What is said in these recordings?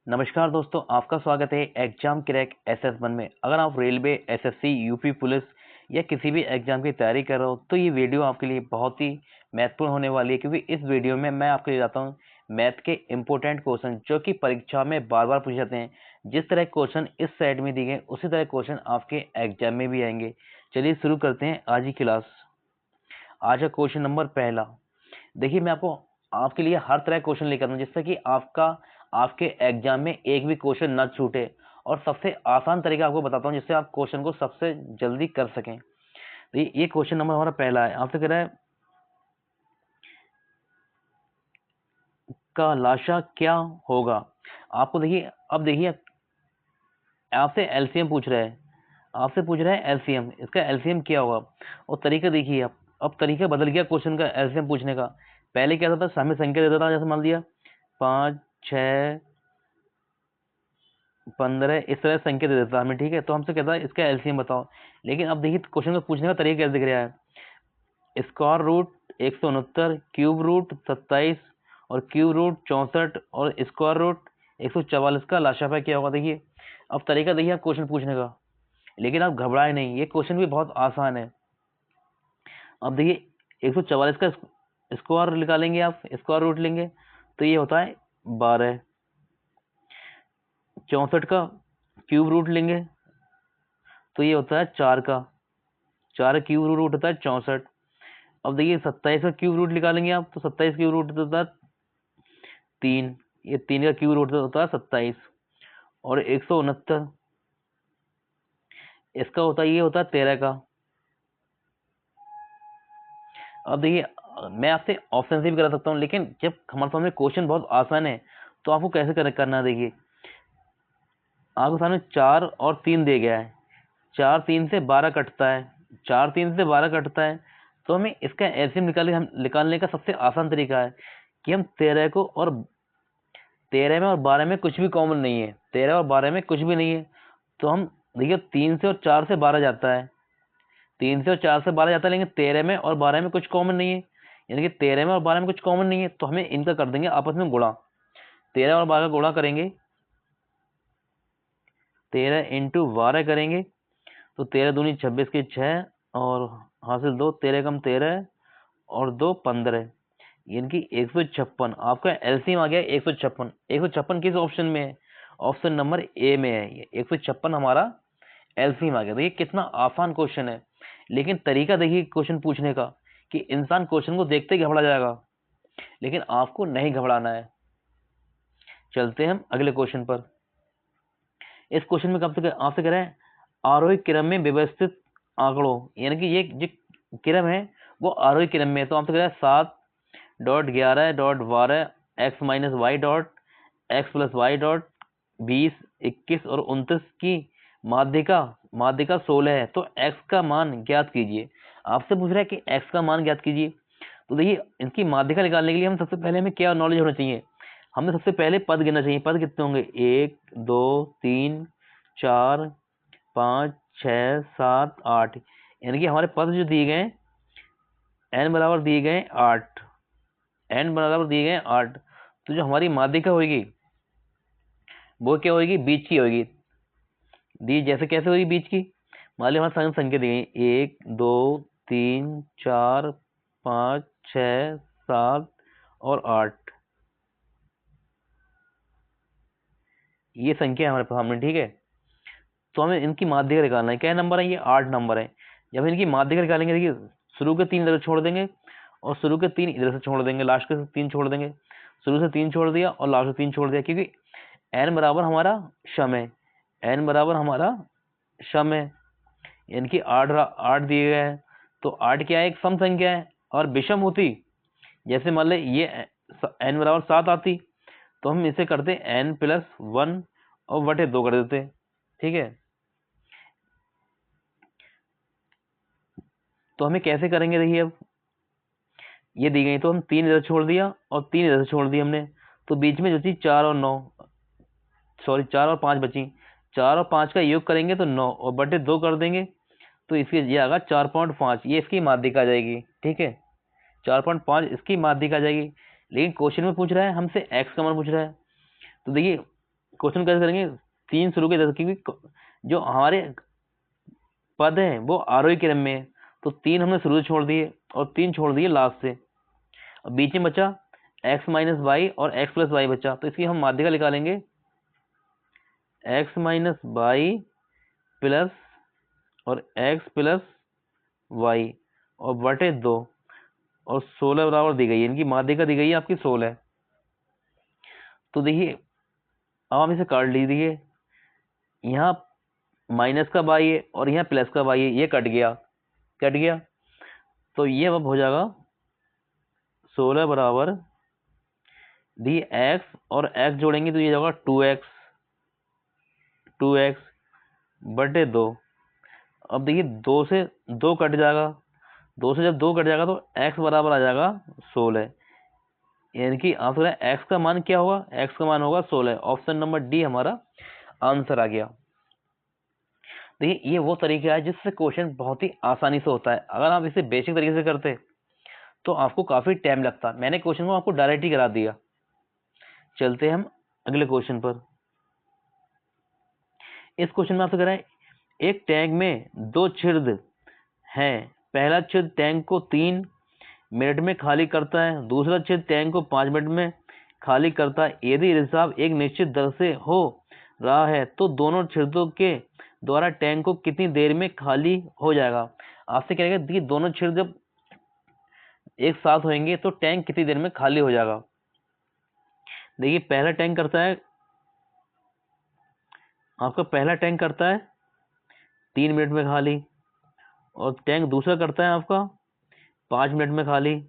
नमस्कार दोस्तों, आपका स्वागत है एग्जाम क्रैक SS1 में। अगर आप रेलवे, SSC, यूपी पुलिस या किसी भी एग्जाम की तैयारी कर रहे हो तो ये वीडियो आपके लिए बहुत ही महत्वपूर्ण होने वाली है, क्योंकि इस वीडियो में मैं आपके लिए जाता हूँ मैथ के इंपॉर्टेंट क्वेश्चन जो कि परीक्षा में बार बार पूछे जाते हैं। जिस तरह क्वेश्चन इस साइड में दिए गए उसी तरह क्वेश्चन आपके एग्जाम में भी आएंगे। चलिए शुरू करते हैं आज की क्लास। आज का क्वेश्चन नंबर पहला। देखिए, मैं आपके लिए हर तरह क्वेश्चन लेकर हूँ जिससे कि आपके एग्जाम में एक भी क्वेश्चन ना छूटे, और सबसे आसान तरीका आपको बताता हूँ जिससे आप क्वेश्चन को सबसे जल्दी कर सकें। तो ये क्वेश्चन नंबर हमारा पहला है। आपसे कह रहा है का लाशा क्या होगा। आपको देखिए, अब देखिए आपसे एलसीएम पूछ रहा है, एलसीएम, इसका एलसीएम क्या होगा। और तरीका देखिए, अब तरीका बदल गया क्वेश्चन का एलसीएम पूछने का। पहले क्या था, सामने संख्या देता था, जैसे मान लिया 5, 6, 15, इस तरह संख्या दे देता हमें, ठीक है। तो हमसे कहता है इसका एलसीएम बताओ। लेकिन अब देखिए क्वेश्चन को पूछने का तरीका कैसे दिख रहा है। स्क्वायर रूट 169, क्यूब रूट 27 और क्यूब रूट 64 और स्क्वायर रूट 144 का लाशाफा क्या होगा। देखिए अब तरीका देखिए आप क्वेश्चन पूछने का, लेकिन आप घबराए नहीं, ये क्वेश्चन भी बहुत आसान है। अब देखिए 144 का स्क्वायर निकालेंगे, आप स्क्वायर रूट लेंगे तो ये होता है 12। 64 का क्यूब रूट लेंगे तो ये होता है 4 का, 4 क्यूब रूट होता है 64। अब देखिए 27 का क्यूब रूट निकालेंगे आप, तो 27 क्यूब रूट होता है 3, ये 3 का क्यूब रूट होता है 27। और 169 इसका होता है, ये होता है 13 का। अब देखिए मैं आपसे ऑप्शन से भी करा सकता हूँ, लेकिन जब हमारे सामने क्वेश्चन बहुत आसान है तो आपको कैसे करना है। देखिए आपके सामने 4 और 3 दे गया है, 4 3 से 12 कटता है, 4 3 से 12 कटता है। तो हमें इसका एलसीएम निकालने का सबसे आसान तरीका है कि हम 13 को, और 13 में और 12 में कुछ भी कॉमन नहीं है, 13 और 12 में कुछ भी नहीं है। तो हम देखिए 3 से और 4 से 12 जाता है, 3 से और 4 से 12 जाता है, लेकिन 13 में और 12 में कुछ कॉमन नहीं है, यानी कि 13 में और 12 में कुछ कॉमन नहीं है। तो हमें इनका कर देंगे आपस में गुणा, 13 और 12 का गुणा करेंगे, 13 इंटू 12 करेंगे तो 13 दूनी 26 के 6 और हासिल 2, 13 कम 13 और 2 15, यानी कि 156। आपका एलसीएम आ गया 156। 156 किस ऑप्शन में है, ऑप्शन नंबर ए में है। 156 हमारा एलसीएम आ गया। देखिए कितना आसान क्वेश्चन है, लेकिन तरीका देखिए क्वेश्चन पूछने का कि इंसान क्वेश्चन को देखते ही घबरा जाएगा, लेकिन आपको नहीं घबराना है। चलते हैं हम अगले क्वेश्चन पर। इस क्वेश्चन में आपसे कह रहे हैं आरोही क्रम में व्यवस्थित आंकड़ों, यानी कि ये जो क्रम है वो आरोही क्रम में है। तो आपसे कह रहा है 7.11.12 x minus Y dot X plus Y dot 20, 21 और 29 की माध्यिका 16 है, तो x का मान ज्ञात कीजिए। आपसे पूछ रहा है कि x का मान ज्ञात कीजिए। तो देखिए इनकी माध्यिका निकालने के लिए हम सबसे पहले हमें क्या नॉलेज होना चाहिए, हमें सबसे पहले पद गिनना चाहिए। पद कितने होंगे, 1 2 3 4 5 6 7 8, यानी कि हमारे पद जो दिए गए n बराबर दिए गए 8, n बराबर दिए गए 8। तो जो हमारी माध्यिका होगी वो क्या होगी, बीच की होगी। दी जैसे कैसे होगी बीच की, मान ली हमारे सामने संख्या दी गई 1 2 3 4 5 6 7 और 8, ये संख्या है हमारे सामने, ठीक है। तो हमें इनकी माध्यिका निकालना है। क्या नंबर है, ये 8 नंबर है। जब इनकी माध्यिका निकालेंगे, देखिए शुरू के 3 इधर छोड़ देंगे और शुरू के 3 इधर से छोड़ देंगे, लास्ट के 3 छोड़ देंगे। शुरू से 3 छोड़ दिया और लास्ट से 3 छोड़ दिया, क्योंकि n बराबर हमारा शम है, n बराबर हमारा शम है, यानी कि 8 दिए गए हैं। तो 8 क्या है, एक सम संख्या है। और विषम होती, जैसे मान ले ये n बराबर 7 आती, तो हम इसे करते n प्लस 1 और बटे 2 कर देते, ठीक है। तो हमें कैसे करेंगे, देखिए अब ये दी गई तो हम 3 इधर छोड़ दिया और 3 इधर से छोड़ दिया हमने, तो बीच में जो चीज 4 और 9, सॉरी 4 और 5 बची, 4 और 5 का योग करेंगे तो 9 और बटे 2 कर देंगे, तो इसके ये आएगा 4.5, ये इसकी माध्यिका आ जाएगी, ठीक है। 4.5 इसकी माध्यिका आ जाएगी। लेकिन क्वेश्चन में पूछ रहा है हमसे एक्स का मान पूछ रहा है। तो देखिए क्वेश्चन कैसे करेंगे, 3 शुरू के, जैसे क्योंकि जो हमारे पद है वो आरोही क्रम में है, तो 3 हमने शुरू से छोड़ दिए और 3 छोड़ दिए लास्ट से। अब बीच में बचा x माइनस वाई और x प्लस वाई बचा, तो इसकी हम माध्यिका निकालेंगे x माइनस वाई प्लस और x प्लस वाई और बटे 2 और 16 बराबर दी गई है, इनकी माध्यिका दी गई है आपकी 16। तो देखिए अब हम इसे काट लीजिए, यहाँ माइनस का वाई है और यहाँ प्लस का वाई है, ये कट गया, तो ये अब हो जाएगा 16 बराबर दी x और x जोड़ेंगे तो ये जाएगा 2x बटे 2। अब देखिए 2 से 2 कट जाएगा, 2 से जब 2 कट जाएगा तो x बराबर आ जाएगा 16, यानी कि आंसर है x का मान क्या होगा, x का मान होगा 16। ऑप्शन नंबर डी हमारा आंसर आ गया। देखिए ये वो तरीका है जिससे क्वेश्चन बहुत ही आसानी से होता है। अगर आप इसे बेसिक तरीके से करते तो आपको काफी टाइम लगता। मैंने क्वेश्चन को आपको डायरेक्ट ही करा दिया। चलते हैं हम अगले क्वेश्चन पर। इस क्वेश्चन में आपसे कह रहा है एक टैंक में 2 छेद हैं, पहला छेद टैंक को 3 मिनट में खाली करता है, दूसरा छेद टैंक को 5 मिनट में खाली करता है। यदि रिसाव एक निश्चित दर से हो रहा है तो दोनों छेदों के द्वारा टैंक को कितनी देर में खाली हो जाएगा। आपसे कहेगा कि दोनों छेद जब एक साथ होंगे तो टैंक कितनी देर में खाली हो जाएगा। देखिए पहला टैंक करता है आपका, पहला टैंक करता है 3 मिनट में खाली और टैंक दूसरा करता है आपका 5 मिनट में खाली।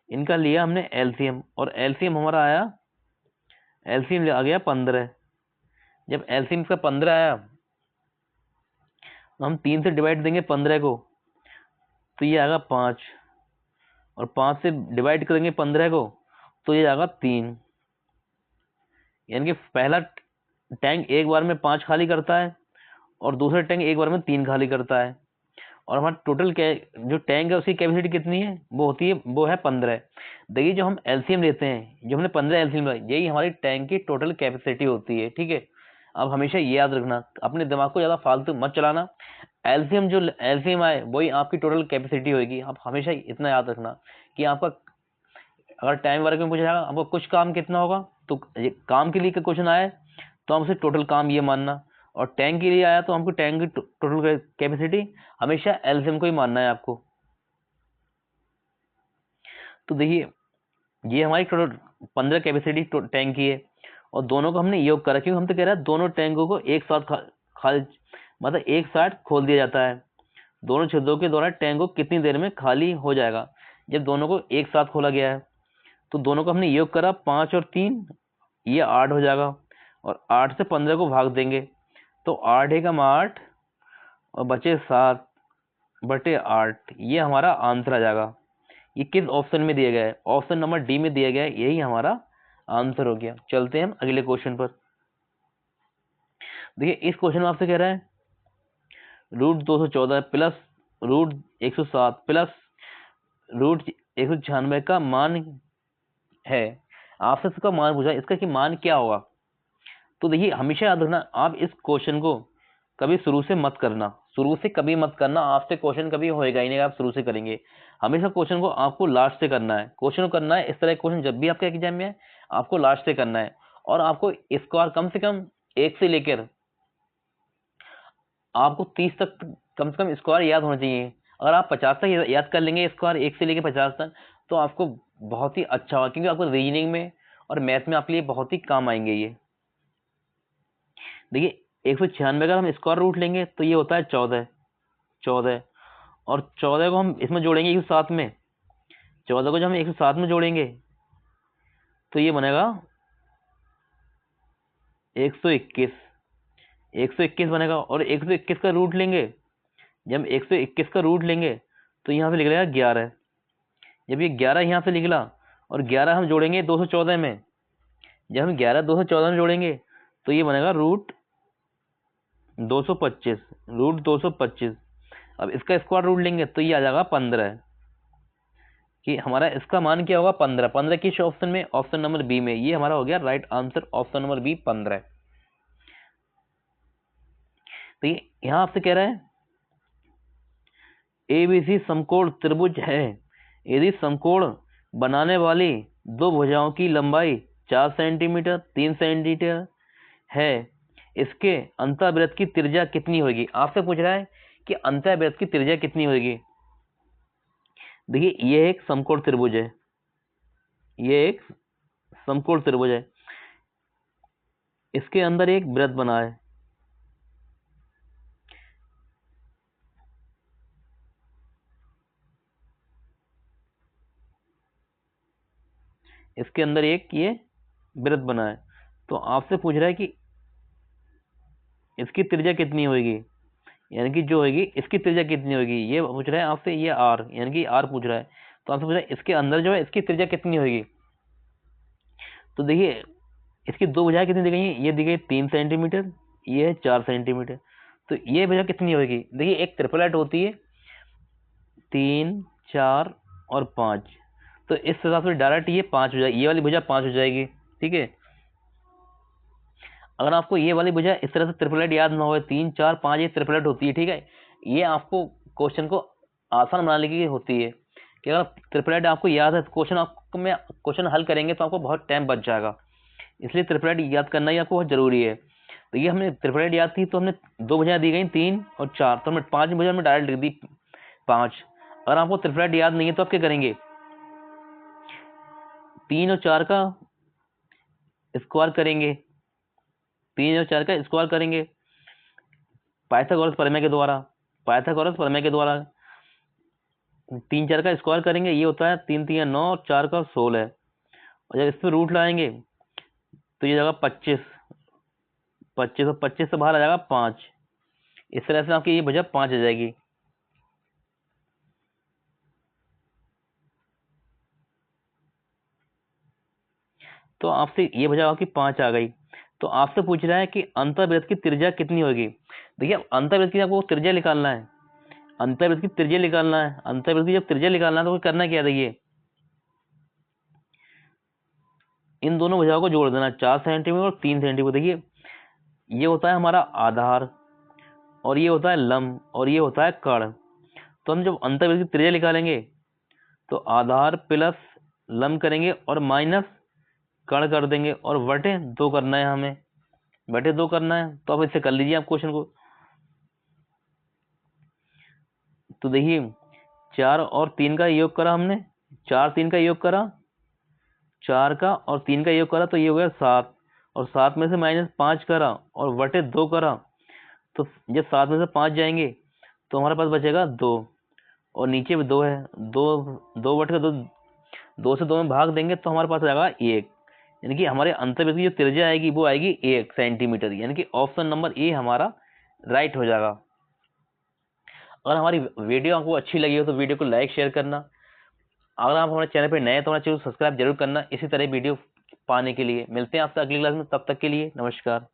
इनका लिया हमने एलसीएम और एलसीएम हमारा आया, एलसीएम आ गया 15। जब एलसीएम का 15 आया तो हम 3 से डिवाइड देंगे 15 को तो ये आएगा 5 और 5 से डिवाइड करेंगे 15 को तो ये आएगा 3। यानी कि पहला टैंक एक बार में 5 खाली करता है और दूसरा टैंक एक बार में 3 खाली करता है। और हमारा टोटल जो टैंक है उसकी कैपेसिटी कितनी है, वो होती है, वो है 15। देखिए जो हम एलसीएम लेते हैं, जो हमने 15 एलसीएम लिया, यही हमारी टैंक की टोटल कैपेसिटी होती है। ठीक है, अब हमेशा ये याद रखना, अपने दिमाग को ज्यादा फालतू मत चलाना। एलसीएम जो एलसीएम आए वही आपकी टोटल कैपेसिटी होगी। आप हमेशा इतना याद रखना कि आपका अगर टाइम वर्क में पूछा जाएगा आपको कुछ काम कितना होगा, तो काम के लिए क्वेश्चन आए तो हम उसे टोटल काम ये मानना, और टैंक के लिए आया तो हमको टैंक की टोटल कैपेसिटी हमेशा एलसीएम को ही मानना है आपको। तो देखिए ये हमारी टोटल 15 कैपेसिटी टैंक की है और दोनों को हमने योग करा, क्योंकि हम तो कह रहे हैं दोनों टैंकों को एक साथ खाली, मतलब एक साथ खोल दिया जाता है। दोनों छेदों के द्वारा टैंक को कितनी देर में खाली हो जाएगा। जब दोनों को एक साथ खोला गया है तो दोनों को हमने योग करा, 5 और 3 ये 8 हो जाएगा और 8 से 15 को भाग देंगे तो 8 एकम 8 और बचे 7 बटे 8, ये हमारा आंसर आ जाएगा। ये किस ऑप्शन में दिया गया है, ऑप्शन नंबर डी में दिया गया है, यही हमारा आंसर हो गया। चलते हैं हम अगले क्वेश्चन पर। देखिए इस क्वेश्चन में आपसे कह रहा है रूट 214 प्लस रूट 107 प्लस रूट 196 का मान है। आपसे इसका मान पूछा, इसका कि मान क्या होगा। तो देखिए हमेशा याद रखना, आप इस क्वेश्चन को कभी शुरू से मत करना, शुरू से कभी मत करना। आपसे क्वेश्चन कभी होएगा ही नहीं आप शुरू से करेंगे। हमेशा क्वेश्चन को आपको लास्ट से करना है। क्वेश्चन को करना है इस तरह, क्वेश्चन जब भी आपके एग्जाम में है आपको लास्ट से करना है और आपको स्कोर कम से कम 1 से लेकर आपको 30 तक कम से कम स्कोर याद होना चाहिए। अगर आप 50 तक याद कर लेंगे स्कोर 1 से लेकर 50 तक तो आपको बहुत ही अच्छा होगा, क्योंकि आपको रीजनिंग में और मैथ में आपके लिए बहुत ही काम आएंगे ये। देखिए 196 का हम स्क्वायर रूट लेंगे तो ये होता है 14 और 14 को हम इसमें जोड़ेंगे 107 में, 14 को जब हम 107 में जोड़ेंगे तो ये बनेगा 121 बनेगा। और 121 का रूट लेंगे, जब हम 121 का रूट लेंगे तो यहाँ से निकलेगा 11। जब ये 11 यहाँ से निकला और 11 हम जोड़ेंगे 214 में, जब हम 11 214 में जोड़ेंगे तो ये बनेगा रूट 225। अब इसका स्क्वायर रूट लेंगे तो ये आ जाएगा 15। कि हमारा इसका मान क्या होगा 15। 15 किस ऑप्शन में? ऑप्शन नंबर बी में। ये हमारा हो गया right answer, option number B 15। तो यहाँ आपसे कह रहा है एबीसी समकोण त्रिभुज है, यदि समकोण बनाने वाली दो भुजाओं की लंबाई 4 सेंटीमीटर 3 सेंटीमीटर है, इसके अंतःवृत्त की त्रिज्या कितनी होगी? आपसे पूछ रहा है कि अंतःवृत्त की त्रिज्या कितनी होगी। देखिए ये एक समकोण त्रिभुज है, ये एक समकोण त्रिभुज है, इसके अंदर एक वृत्त बना है, इसके अंदर एक ये वृत्त बना है। तो आपसे पूछ रहा है कि इसकी त्रिज्या कितनी होगी, यानी कि जो होगी इसकी त्रिज्या कितनी होगी, ये पूछ रहा है आपसे। ये आर, यानी कि आर पूछ रहा है। तो आपसे पूछ रहा है इसके अंदर जो है इसकी त्रिज्या कितनी होगी। तो देखिए इसकी दो भुजाएं कितनी दी गई हैं, ये दी गई 3 सेंटीमीटर, ये है 4 सेंटीमीटर। तो ये भुजा कितनी होगी? देखिए एक ट्रिपलेट होती है 3 4 और 5, तो इस हिसाब से डायरेक्ट ये 5 हो जाएगी, ये वाली भुजा 5 हो जाएगी। ठीक है, अगर आपको ये वाली भुजा इस तरह से ट्रिपलेट याद ना हो, 3 4 5 ये ट्रिपलेट होती है। ठीक है, ये आपको क्वेश्चन को आसान बनाने की होती है कि अगर ट्रिपलेट आपको याद है तो क्वेश्चन आपको में क्वेश्चन हल करेंगे तो आपको बहुत टाइम बच जाएगा, इसलिए ट्रिपलेट याद करना ही आपको बहुत जरूरी है। तो ये हमने ट्रिपलेट याद थी तो हमने दो भुजाएं दी गई 3 और 4, तो हमने 5 भुजा में डायरेक्ट लिख दी 5। अगर आपको ट्रिपलेट याद नहीं है तो आप क्या करेंगे, 3 और 4 का स्क्वायर करेंगे, 3 और 4 का स्क्वायर करेंगे पाइथागोरस प्रमेय के द्वारा। पाइथागोरस प्रमेय के द्वारा 3 4 का स्क्वायर करेंगे, ये होता है 3 3 9 और 4 का 16। और जब इस पर रूट लाएंगे तो ये जगह 25, 25 और 25 से बाहर आ जाएगा 5। इस तरह से आपकी ये भुजा 5 आ जाएगी। तो आपसे ये भुजा आपकी 5 आ गई। तो आपसे पूछ रहा है कि अंतःवृत्त की त्रिज्या कितनी होगी। देखिए अंतःवृत्त की आपको त्रिज्या निकालना है, अंतःवृत्त की त्रिज्या निकालना है। अंतःवृत्त की जब त्रिज्या निकालना है तो करना क्या है, देखिए इन दोनों भुजाओं को जोड़ देना, 4 सेंटीमीटर और 3 सेंटीमीटर। देखिए ये होता है हमारा आधार और ये होता है लंब और ये होता है कर्ण। तो हम जब अंतःवृत्त की त्रिज्या निकालेंगे तो आधार प्लस लंब करेंगे और माइनस कर्ण कर देंगे और बटे 2 करना है, हमें बटे 2 करना है। तो आप इससे कर लीजिए आप क्वेश्चन को। तो देखिए 4 और 3 का योग करा हमने, 4 3 का योग करा, 4 का और 3 का योग करा तो ये हो गया 7, और 7 में से -5 करा और बटे 2 करा। तो जब 7 में से 5 जाएंगे तो हमारे पास बचेगा 2, और नीचे भी 2 है, 2 बटे 2, 2 से 2 में भाग देंगे तो हमारे पास आएगा 1। यानी कि हमारे अंतःवृत्त की जो त्रिज्या आएगी वो आएगी 1 सेंटीमीटर, यानी कि ऑप्शन नंबर ए हमारा राइट हो जाएगा। अगर हमारी वीडियो आपको अच्छी लगी हो तो वीडियो को लाइक शेयर करना। अगर आप हमारे चैनल पर नए हैं तो हमारे चैनल को सब्सक्राइब जरूर करना इसी तरह वीडियो पाने के लिए। मिलते हैं आपसे अगली क्लास में, तब तक के लिए नमस्कार।